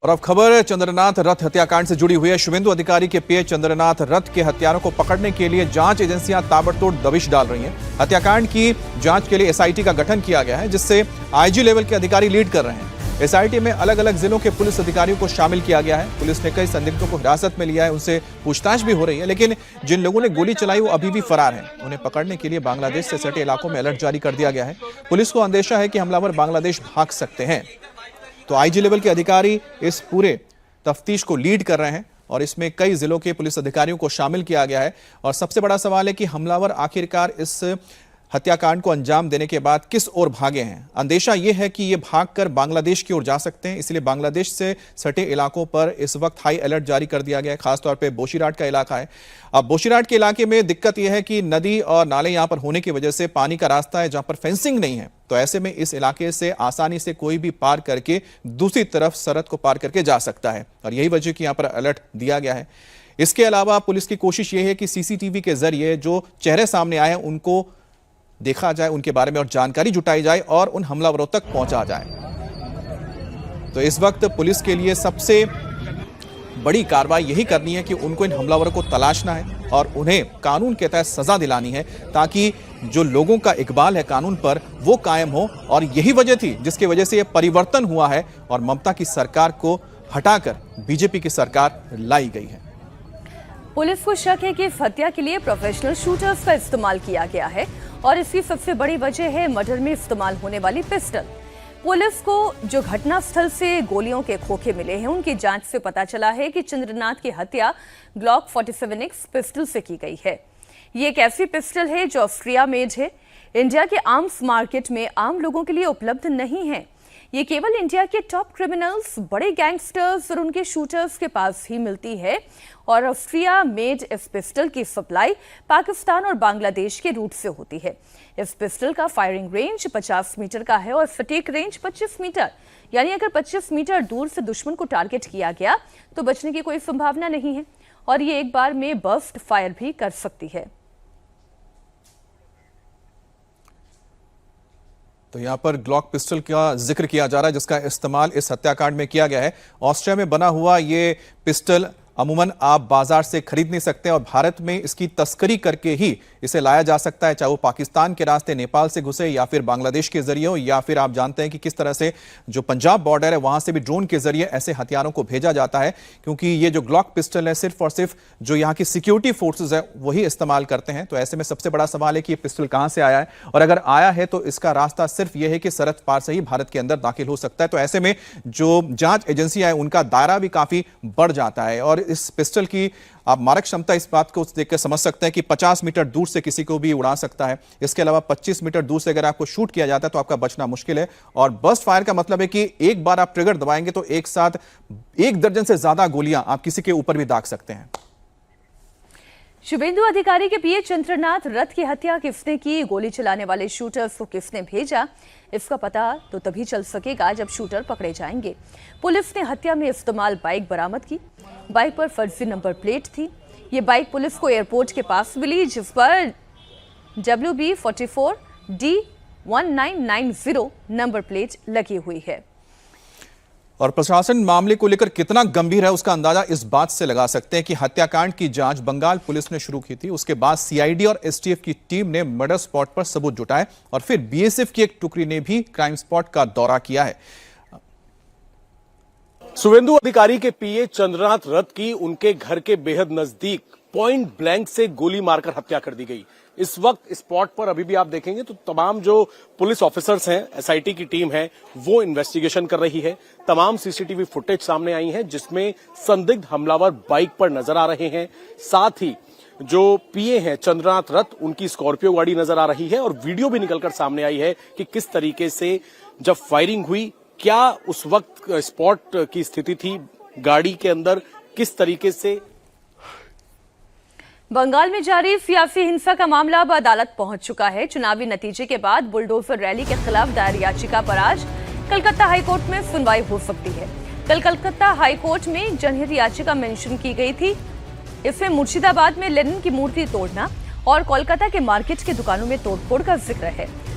और अब खबर चंद्रनाथ रथ हत्याकांड से जुड़ी हुई है। शुभेंदु अधिकारी के पीए चंद्रनाथ रथ के हत्यारों को पकड़ने के लिए जांच एजेंसियां ताबड़तोड़ दबिश डाल रही हैं। हत्याकांड की जांच के लिए एसआईटी का गठन किया गया है, जिससे आईजी लेवल के अधिकारी लीड कर रहे हैं। एसआईटी में अलग अलग जिलों के पुलिस अधिकारियों को शामिल किया गया है। पुलिस ने कई संदिग्धों को हिरासत में लिया है, उनसे पूछताछ भी हो रही है, लेकिन जिन लोगों ने गोली चलाई वो अभी भी फरार हैं। उन्हें पकड़ने के लिए बांग्लादेश से सटे इलाकों में अलर्ट जारी कर दिया गया है। पुलिस को अंदेशा है कि हमलावर बांग्लादेश भाग सकते हैं। तो आईजी लेवल के अधिकारी इस पूरे तफ्तीश को लीड कर रहे हैं और इसमें कई जिलों के पुलिस अधिकारियों को शामिल किया गया है। और सबसे बड़ा सवाल है कि हमलावर आखिरकार इस हत्याकांड को अंजाम देने के बाद किस ओर भागे हैं। अंदेशा यह है कि ये भागकर बांग्लादेश की ओर जा सकते हैं, इसलिए बांग्लादेश से सटे इलाकों पर इस वक्त हाई अलर्ट जारी कर दिया गया है। खासतौर पे बोशीराट का इलाका है। अब बोशीराट के इलाके में दिक्कत यह है कि नदी और नाले यहां पर होने की वजह से पानी का रास्ता है जहां पर फेंसिंग नहीं है, तो ऐसे में इस इलाके से आसानी से कोई भी पार करके दूसरी तरफ सरहद को पार करके जा सकता है और यही वजह कि यहां पर अलर्ट दिया गया है। इसके अलावा पुलिस की कोशिश यह है कि सीसीटीवी के जरिए जो चेहरे सामने आए हैं उनको देखा जाए, उनके बारे में और जानकारी जुटाई जाए और उन हमलावरों तक पहुंचा जाए। तो इस वक्त पुलिस के लिए सबसे बड़ी कार्रवाई यही करनी है कि उनको इन हमलावरों को तलाशना है और उन्हें कानून के तहत सजा दिलानी है, ताकि जो लोगों का इकबाल है कानून पर वो कायम हो। और यही वजह थी जिसकी वजह से ये परिवर्तन हुआ है और ममता की सरकार को हटाकर बीजेपी की सरकार लाई गई है। पुलिस को शक है कि इस हत्या के लिए प्रोफेशनल शूटर्स का इस्तेमाल किया गया है और इसकी सबसे बड़ी वजह है मर्डर में इस्तेमाल होने वाली पिस्टल। पुलिस को जो घटनास्थल से गोलियों के खोखे मिले हैं उनकी जांच से पता चला है कि चंद्रनाथ की हत्या ग्लॉक 47X पिस्टल से की गई है। ये एक ऐसी पिस्टल है जो ऑस्ट्रिया मेड है, इंडिया के आर्म्स मार्केट में आम लोगों के लिए उपलब्ध नहीं है। ये केवल इंडिया के टॉप क्रिमिनल्स, बड़े गैंगस्टर्स और उनके शूटर्स के पास ही मिलती है और ऑस्ट्रिया मेड इस पिस्टल की सप्लाई पाकिस्तान और बांग्लादेश के रूट से होती है। इस पिस्टल का फायरिंग रेंज 50 मीटर का है और सटीक रेंज 25 मीटर, यानी अगर 25 मीटर दूर से दुश्मन को टारगेट किया गया तो बचने की कोई संभावना नहीं है और ये एक बार में बर्स्ट फायर भी कर सकती है। तो यहां पर ग्लॉक पिस्टल का जिक्र किया जा रहा है जिसका इस्तेमाल इस हत्याकांड में किया गया है। ऑस्ट्रिया में बना हुआ ये पिस्टल अमूमन आप बाजार से खरीद नहीं सकते और भारत में इसकी तस्करी करके ही इसे लाया जा सकता है, चाहे वो पाकिस्तान के रास्ते नेपाल से घुसे या फिर बांग्लादेश के जरिए हो, या फिर आप जानते हैं कि किस तरह से जो पंजाब बॉर्डर है वहां से भी ड्रोन के जरिए ऐसे हथियारों को भेजा जाता है। क्योंकि ये जो ग्लॉक पिस्टल है सिर्फ और सिर्फ जो यहाँ की सिक्योरिटी फोर्सेज है वही इस्तेमाल करते हैं। तो ऐसे में सबसे बड़ा सवाल है कि ये पिस्टल कहां से आया है और अगर आया है तो इसका रास्ता सिर्फ यह है कि सरहद पार से ही भारत के अंदर दाखिल हो सकता है। तो ऐसे में जो जांच एजेंसियां हैं उनका दायरा भी काफी बढ़ जाता है और इस पिस्टल की आप मारक क्षमता इस बात को देखकर समझ सकते हैं कि 50 मीटर दूर से किसी को भी उड़ा सकता है। इसके अलावा 25 मीटर दूर से अगर आपको शूट किया जाता है तो आपका बचना मुश्किल है। और बर्स्ट फायर का मतलब है कि एक बार आप ट्रिगर दबाएंगे तो एक साथ 1 दर्जन से ज्यादा गोलियां आप किसी के ऊपर भी दाग सकते हैं। शुभेंदु अधिकारी के पीए चंद्रनाथ रथ की हत्या किसने की, गोली चलाने वाले शूटर्स को किसने भेजा, इसका पता तो तभी चल सकेगा जब शूटर पकड़े जाएंगे। पुलिस ने हत्या में इस्तेमाल बाइक बरामद की। बाइक पर फर्जी नंबर प्लेट थी। ये बाइक पुलिस को एयरपोर्ट के पास मिली जिस पर WB44D1990 नंबर प्लेट लगी हुई है। और प्रशासन मामले को लेकर कितना गंभीर है उसका अंदाजा इस बात से लगा सकते हैं कि हत्याकांड की जांच बंगाल पुलिस ने शुरू की थी। उसके बाद सीआईडी और एसटीएफ की टीम ने मर्डर स्पॉट पर सबूत जुटाए और फिर बीएसएफ की एक टुकड़ी ने भी क्राइम स्पॉट का दौरा किया है। शुभेंदु अधिकारी के पीए चंद्रनाथ रथ की उनके घर के बेहद नजदीक पॉइंट ब्लैंक से गोली मारकर हत्या कर दी गई। इस वक्त स्पॉट पर अभी भी आप देखेंगे तो तमाम जो पुलिस ऑफिसर्स हैं, एसआईटी की टीम है, वो इन्वेस्टिगेशन कर रही है। तमाम सीसीटीवी फुटेज सामने आई है जिसमें संदिग्ध हमलावर बाइक पर नजर आ रहे हैं। साथ ही जो पीए हैं चंद्रनाथ रथ, उनकी स्कॉर्पियो गाड़ी नजर आ रही है और वीडियो भी निकलकर सामने आई है कि किस तरीके से जब फायरिंग हुई, क्या उस वक्त स्पॉट की स्थिति थी, गाड़ी के अंदर किस तरीके से। बंगाल में जारी सियासी हिंसा का मामला अब अदालत पहुंच चुका है। चुनावी नतीजे के बाद बुलडोजर रैली के खिलाफ दायर याचिका पर आज कलकत्ता हाईकोर्ट में सुनवाई हो सकती है। कल कलकत्ता हाईकोर्ट में जनहित याचिका मेंशन की गई थी। इसमें मुर्शिदाबाद में लेनिन की मूर्ति तोड़ना और कोलकाता के मार्केट की दुकानों में तोड़फोड़ का जिक्र है।